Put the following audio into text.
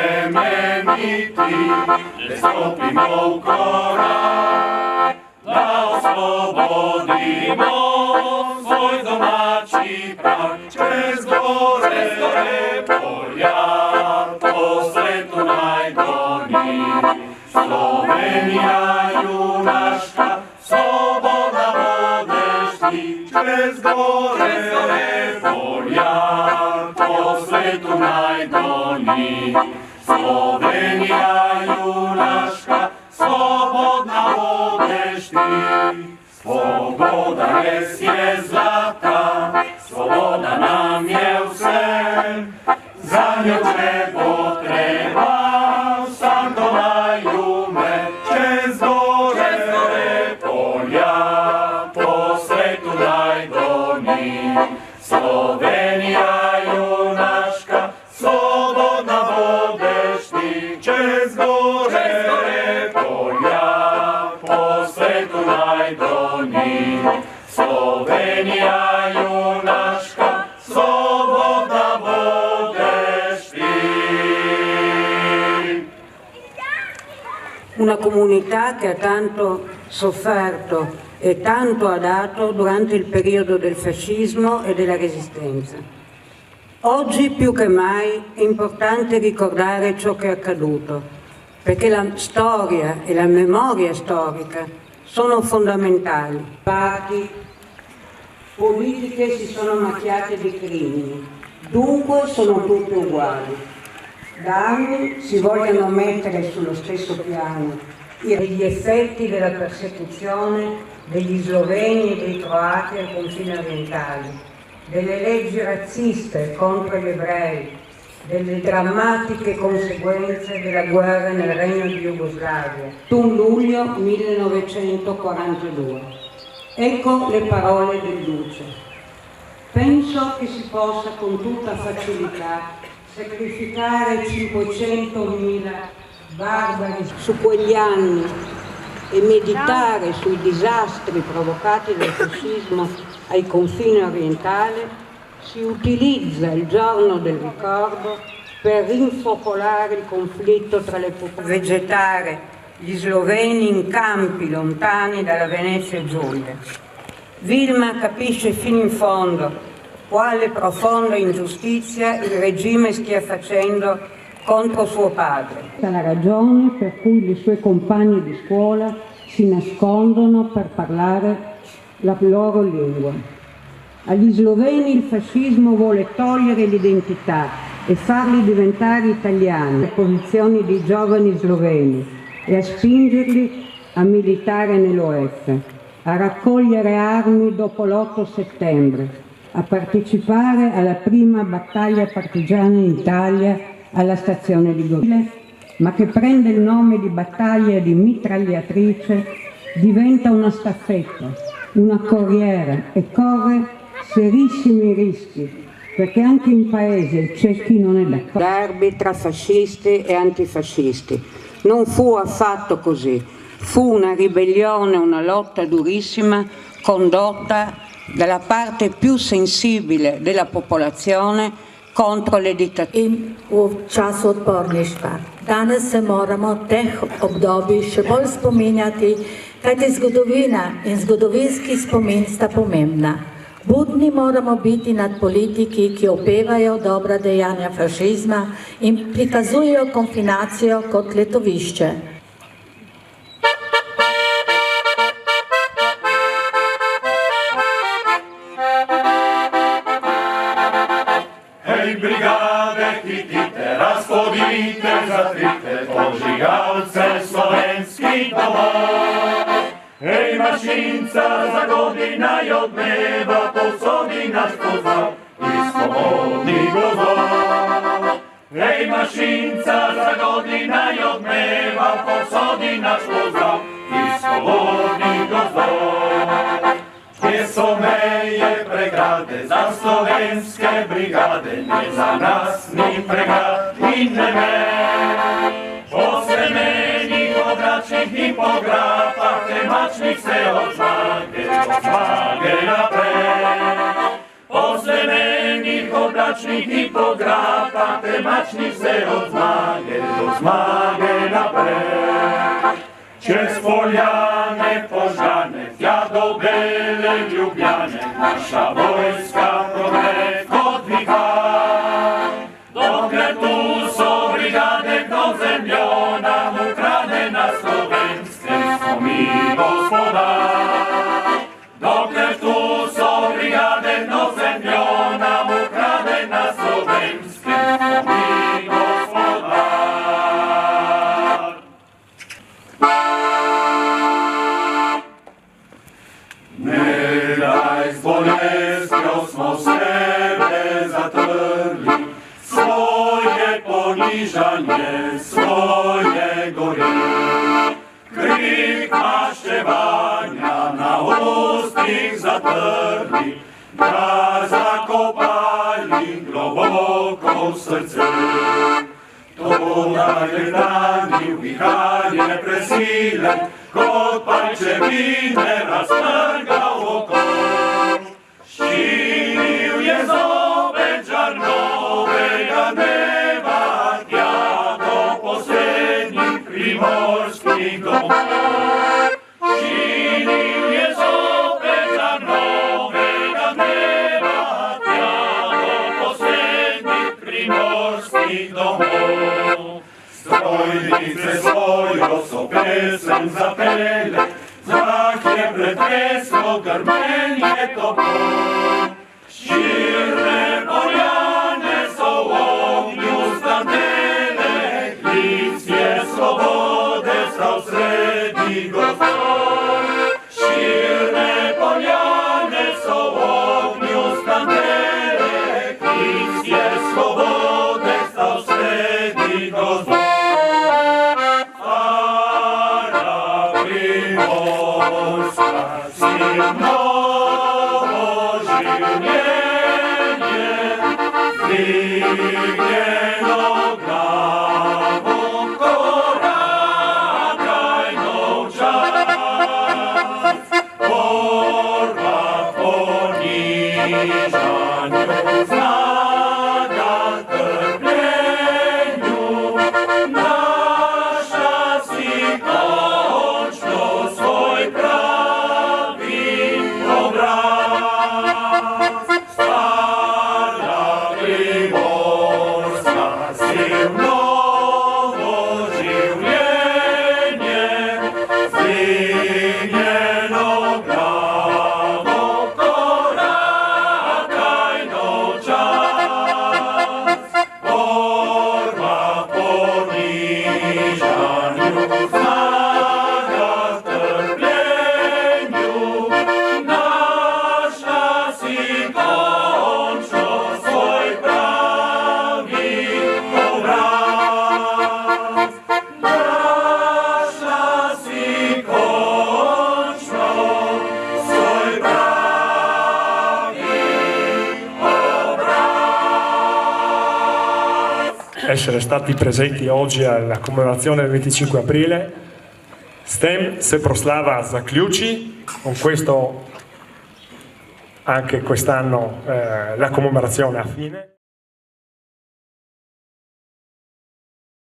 bremeniti, ne stopimo u korak, da oslobodimo svoj domaći prag. Čez gore polja, po svetu najdonji, Slovenija junaška, slobodna budeš ti. Čez gore polja, po svetu najdonji, Slovenija junaška, slobodna budeš ti. Sloboda res je zlata, sloboda nam je vse, za njo nebo treba vsako naj umre. Čez gore polja, po svetu najdonji, Slovenija junaška, slobodna budeš ti. Čez gore polja, po svetu najdonji, Slovenija junaška, slobodna budeš ti. Una comunità che ha tanto sofferto e tanto ha dato durante il periodo del fascismo e della Resistenza. Oggi più che mai è importante ricordare ciò che è accaduto, perché la storia e la memoria storica sono fondamentali. Parti politiche si sono macchiate di crimini, dunque sono tutte uguali. Da anni si vogliono mettere sullo stesso piano gli effetti della persecuzione degli sloveni e dei croati ai confini orientali, delle leggi razziste contro gli ebrei, delle drammatiche conseguenze della guerra nel Regno di Jugoslavia, 1 luglio 1942. Ecco le parole del Duce. Penso che si possa con tutta facilità sacrificare 500.000 barbari su quegli anni e meditare sui disastri provocati dal fascismo ai confini orientali, si utilizza il giorno del ricordo per rinfocolare il conflitto tra le popolazioni, vegetare gli sloveni in campi lontani dalla Venezia Giulia. Wilma capisce fino in fondo quale profonda ingiustizia il regime stia facendo contro suo padre. È la ragione per cui le sue compagne di scuola si nascondono per parlare la loro lingua. Agli sloveni il fascismo vuole togliere l'identità e farli diventare italiani, le posizioni dei giovani sloveni, e a spingerli a militare nell'OF, a raccogliere armi dopo l'8 settembre, a partecipare alla prima battaglia partigiana in Italia alla stazione di Gorigliano, ma che prende il nome di battaglia di mitragliatrice, diventa una staffetta, una corriera e corre serissimi rischi, perché anche in paese c'è chi non è d'accordo. Derby tra fascisti e antifascisti. Non fu affatto così, fu una ribellione, una lotta durissima condotta dalla parte più sensibile della popolazione contro le dittature. In v času odporništva. Danes se moramo teh obdobij še bolj spominjati, kajti zgodovina in zgodovinski spomin sta pomembna. Budni moramo biti nad politiki, ki opevajo dobra dejanja fašizma in prikazujejo konfinacijo kot letovišče. Brigade, hitite, razpodite, zatrite požigalce slovenskih domov. Hej, mašinca za godina i odmeva, posodi naš pozdrav iz slobodnih gozdov. Hej, mašinca za godina i odmeva, posodi naš pozdrav iz slobodnih gozdov. Gdje so meje pregrade za slovenske brigade, ne za nas ni pregrad in ne me. Po semenih obračnih i po grapah, temačnih se od zmage napred. Po semenih obračnih i po grapah, temačnih se od zmage smagę na pech. Cię spoliane, pożane, wiadą byle lubiane, nasza wojska prorek odwika. Do kretu są brygadek dozemlona, ukrade na Słowenskiem swomi gospodarz. Do kretu są brygadek dozemlona, ukrade na Słowenskiem swomi gospodarz. My daj z Boleską smo sebe zatrli, swoje poniżanie, swoje góry. Krik naszczewania na ust ich zatrli, da zakopali głęboko w serce. To nagraniu wichanie presile, kot palczewinę roztargał oko. Ścinił je zobę czarnowe, ganewa, ja do poslednich primorskich domów. Ścinił je zobę czarnowe, ganewa, ja do poslednich primorskich domów. Strojnice swoją sobie sem zapele, za chlebre tresło garmenie topo. Ścierne poliane są ogniu stanele, licje swobodę stał sredni gospod. Ścierne poliane są ogniu stanele, licje swobodę stał sredni gospod. Wygnieno głową korakajną czas, porwa poniżaniu, znaga terpleniu, nasza si kończ do swój prawi obraz. Stara Primorska, zimnowo żywienie, zwynieno głową korakajną czas, porwa poniżaniu, znaga terpleniu, nasza si kończ do swój prawi obraz. Nasza si kończ do swój prawi obraz. Essere stati presenti oggi alla commemorazione del 25 aprile. STEM se proslava zaključi, con questo anche quest'anno la commemorazione a fine.